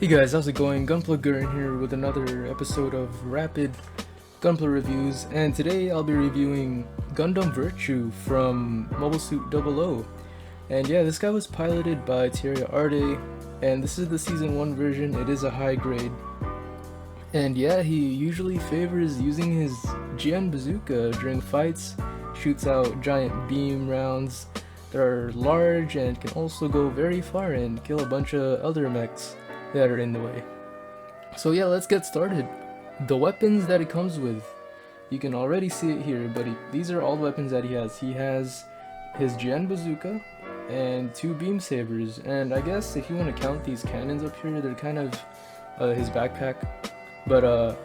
Hey guys, how's it going? Gunpla Geuren here with another episode of Rapid Gunpla Reviews, and today I'll be reviewing Gundam Virtue from Mobile Suit 00. And yeah, this guy was piloted by Thierry Arte, and this is the Season 1 version. It is a high grade. And yeah, he usually favors using his Geuren bazooka during fights, shoots out giant beam rounds that are large and can also go very far and kill a bunch of other mechs that are in the way. So yeah, let's get started. The weapons that it comes with, you can already see it here, but these are all the weapons that he has. He has his Geuren bazooka and two beam sabers, and I guess if you want to count these cannons up here, they're kind of his backpack. But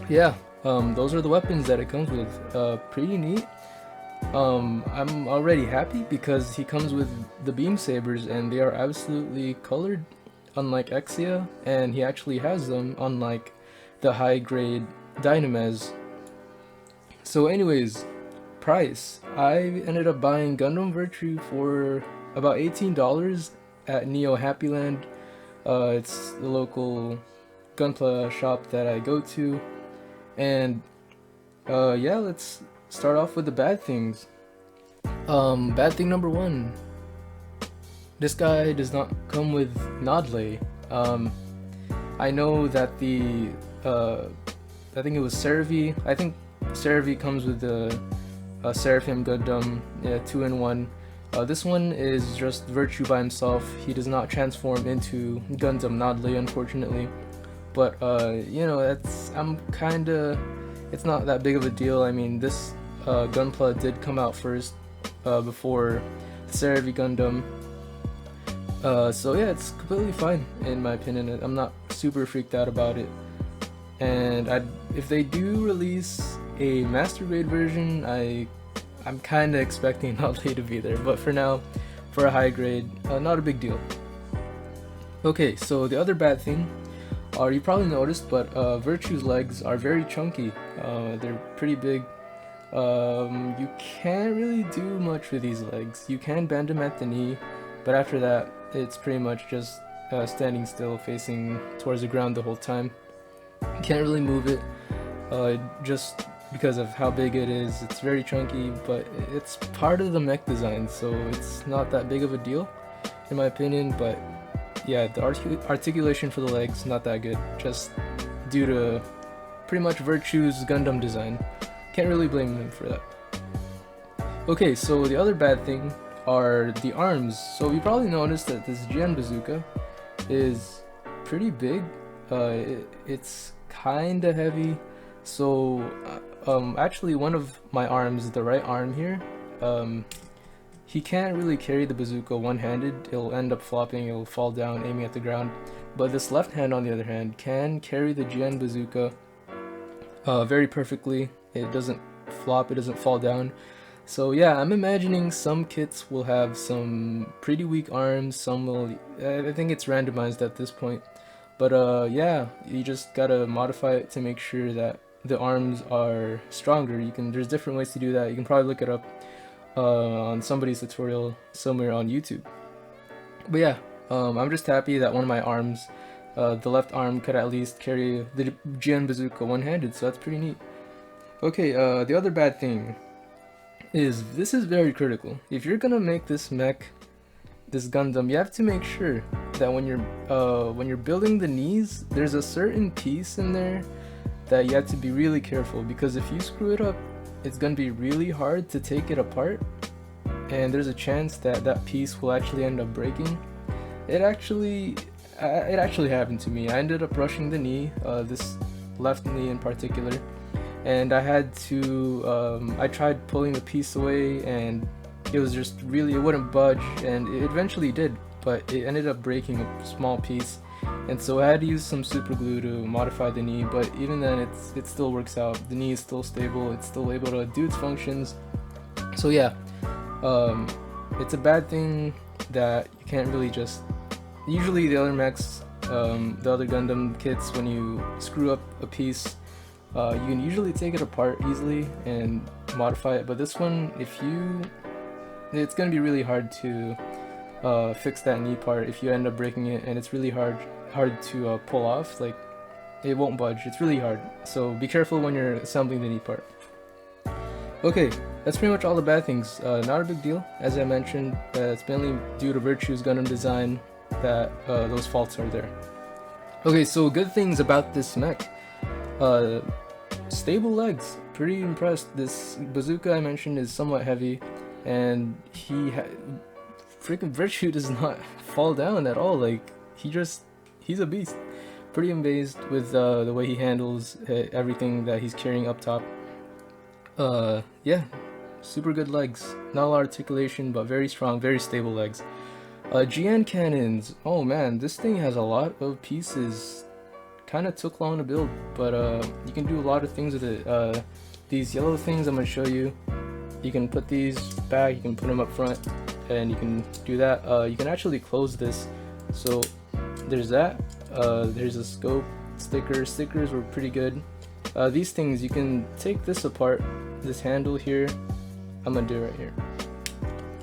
yeah, those are the weapons that it comes with. Pretty neat. I'm already happy because he comes with the beam sabers and they are absolutely colored, unlike Exia, and he actually has them, unlike the high grade Dynamez. So anyways, price. I ended up buying Gundam Virtue for about $18 at Neo Happyland. It's the local Gunpla shop that I go to. And yeah, let's start off with the bad things. Bad thing number one. This guy does not come with Nodley. I know that I think it was Cerevi. I think Cerevi comes with the Seraphim Gundam, yeah, 2-in-1. This one is just Virtue by himself. He does not transform into Gundam Nodley, unfortunately. But you know, it's not that big of a deal. I mean, this Gunpla did come out first before the Cerevi Gundam. So yeah, it's completely fine in my opinion. I'm not super freaked out about it. And if they do release a master grade version, I'm kind of expecting Nodley to be there. But for now, for a high grade, not a big deal. Okay, so the other bad thing, you probably noticed, but Virtue's legs are very chunky. They're pretty big. You can't really do much with these legs. You can bend them at the knee, but after that, it's pretty much just standing still, facing towards the ground the whole time. You can't really move it, just because of how big it is. It's very chunky, but it's part of the mech design, so it's not that big of a deal, in my opinion. But yeah, the articulation for the legs, not that good, just due to pretty much Virtue's Gundam design. Can't really blame them for that. Okay, so the other bad thing are the arms. So you probably noticed that this Geuren bazooka is pretty big. It's kinda heavy. So actually one of my arms, the right arm here, he can't really carry the bazooka one-handed. It'll end up flopping, it'll fall down aiming at the ground. But this left hand, on the other hand, can carry the Geuren bazooka very perfectly. It doesn't flop, it doesn't fall down. So yeah, I'm imagining some kits will have some pretty weak arms, some will, I think it's randomized at this point. But yeah, you just gotta modify it to make sure that the arms are stronger. There's different ways to do that. You can probably look it up on somebody's tutorial somewhere on YouTube. But yeah, I'm just happy that one of my arms, the left arm, could at least carry the Geuren bazooka one-handed, so that's pretty neat. Okay, the other bad thing is, this is very critical. If you're gonna make this mech, this Gundam, you have to make sure that when you're building the knees, there's a certain piece in there that you have to be really careful, because if you screw it up, it's gonna be really hard to take it apart, and there's a chance that that piece will actually end up breaking. It actually happened to me. I ended up rushing the knee, this left knee in particular, and I had to, I tried pulling the piece away and it was just really, it wouldn't budge, and it eventually did, but it ended up breaking a small piece, and so I had to use some super glue to modify the knee. But even then, it still works out. The knee is still stable, it's still able to do its functions. So yeah, it's a bad thing that you can't really just, usually the other mechs, the other Gundam kits, when you screw up a piece, you can usually take it apart easily and modify it, but this one, it's gonna be really hard to fix that knee part if you end up breaking it, and it's really hard to pull off. Like, it won't budge. It's really hard. So be careful when you're assembling the knee part. Okay, that's pretty much all the bad things. Not a big deal, as I mentioned. It's mainly due to Virtue's Gundam design that those faults are there. Okay, so good things about this mech. Stable legs. Pretty impressed. This bazooka I mentioned is somewhat heavy, and freaking Virtue does not fall down at all. Like, he's a beast. Pretty amazed with the way he handles everything that he's carrying up top. Yeah, super good legs. Not a lot of articulation, but very strong, very stable legs. Geuren cannons. Oh man, this thing has a lot of pieces. Kind of took long to build, but you can do a lot of things with it. These yellow things I'm going to show you, you can put these back, you can put them up front, and you can do that. You can actually close this, so there's that. There's a scope, stickers were pretty good. These things, you can take this apart, this handle here, I'm going to do it right here.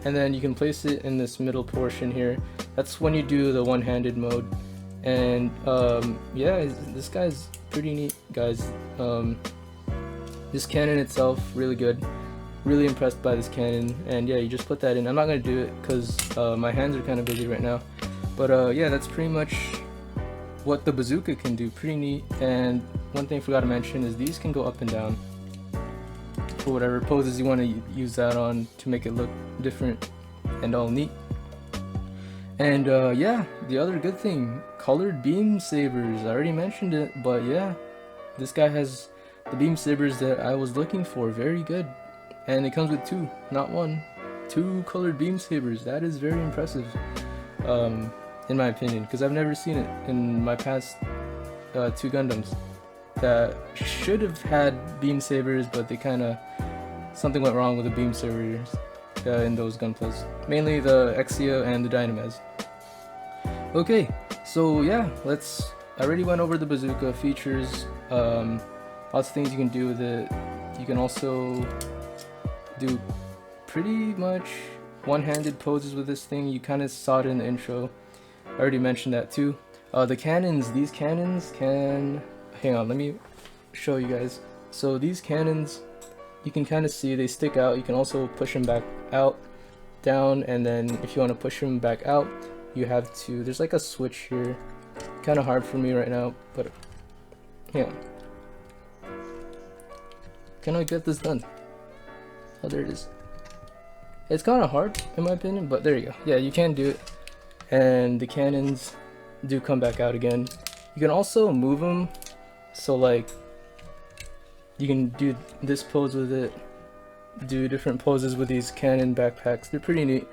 And then you can place it in this middle portion here. That's when you do the one-handed mode. And yeah, this guy's pretty neat, guys. This cannon itself, really good. Really impressed by this cannon. And yeah, you just put that in. I'm not gonna do it because my hands are kind of busy right now. But yeah, that's pretty much what the bazooka can do. Pretty neat. And one thing I forgot to mention is these can go up and down for whatever poses you want to use that on to make it look different and all neat. And yeah, the other good thing, colored beam sabers. I already mentioned it, but yeah, this guy has the beam sabers that I was looking for. Very good. And it comes with two, not one. Two colored beam sabers. That is very impressive, in my opinion, because I've never seen it in my past two Gundams that should have had beam sabers, but they kind of, something went wrong with the beam sabers in those Gunplas, mainly the Exia and the Dynamez. Okay, so yeah, I already went over the bazooka features. Lots of things you can do with it. You can also do pretty much one-handed poses with this thing. You kind of saw it in the intro. I already mentioned that too. The cannons, these cannons can, hang on, let me show you guys. So these cannons, you can kind of see they stick out. You can also push them back out, down, and then if you want to push them back out, you have to, there's like a switch here. Kind of hard for me right now, but yeah. Can I get this done? Oh, there it is. It's kind of hard in my opinion, but there you go. Yeah, you can do it. And the cannons do come back out again. You can also move them, so like you can do this pose with it, do different poses with these cannon backpacks. They're pretty neat.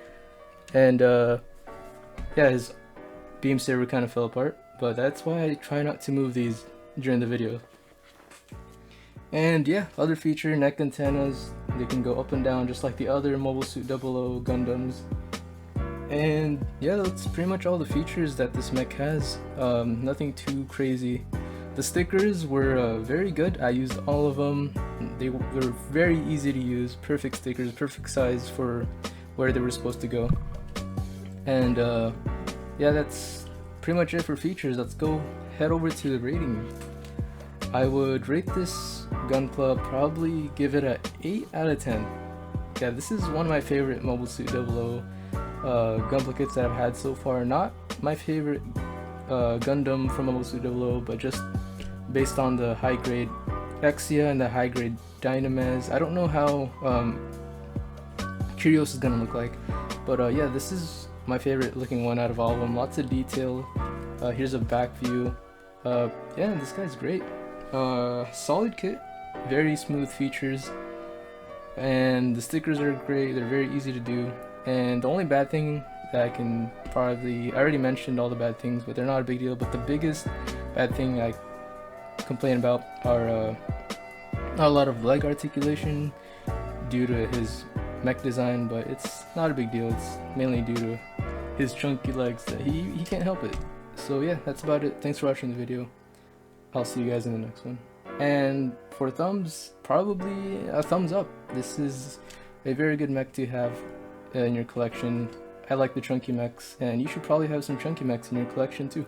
And yeah, his beam saber kind of fell apart, but that's why I try not to move these during the video. And yeah, other feature, neck antennas. They can go up and down just like the other Mobile Suit 00 Gundams. And yeah, that's pretty much all the features that this mech has. Nothing too crazy. The stickers were very good. I used all of them. They were very easy to use. Perfect stickers, perfect size for where they were supposed to go. And yeah, that's pretty much it for features. Let's go head over to the rating. I would rate this Gunpla, probably give it a 8 out of 10. Yeah, this is one of my favorite Mobile Suit 00 Gunpla kits that I've had so far. Not my favorite Gundam from Mobile Suit 00, but just based on the high grade Exia and the high grade Dynamez. I don't know how Curios is gonna look like, but yeah, this is my favorite looking one out of all of them. Lots of detail. Here's a back view. Yeah, this guy's great. Solid kit, very smooth features, and the stickers are great. They're very easy to do. And the only bad thing that I can probably, I already mentioned all the bad things, but they're not a big deal. But the biggest bad thing I complain about are not a lot of leg articulation due to his mech design, but it's not a big deal. It's mainly due to his chunky legs that he can't help it. So yeah, that's about it. Thanks for watching the video. I'll see you guys in the next one. And for thumbs, probably a thumbs up. This is a very good mech to have in your collection. I like the chunky mechs, and you should probably have some chunky mechs in your collection too.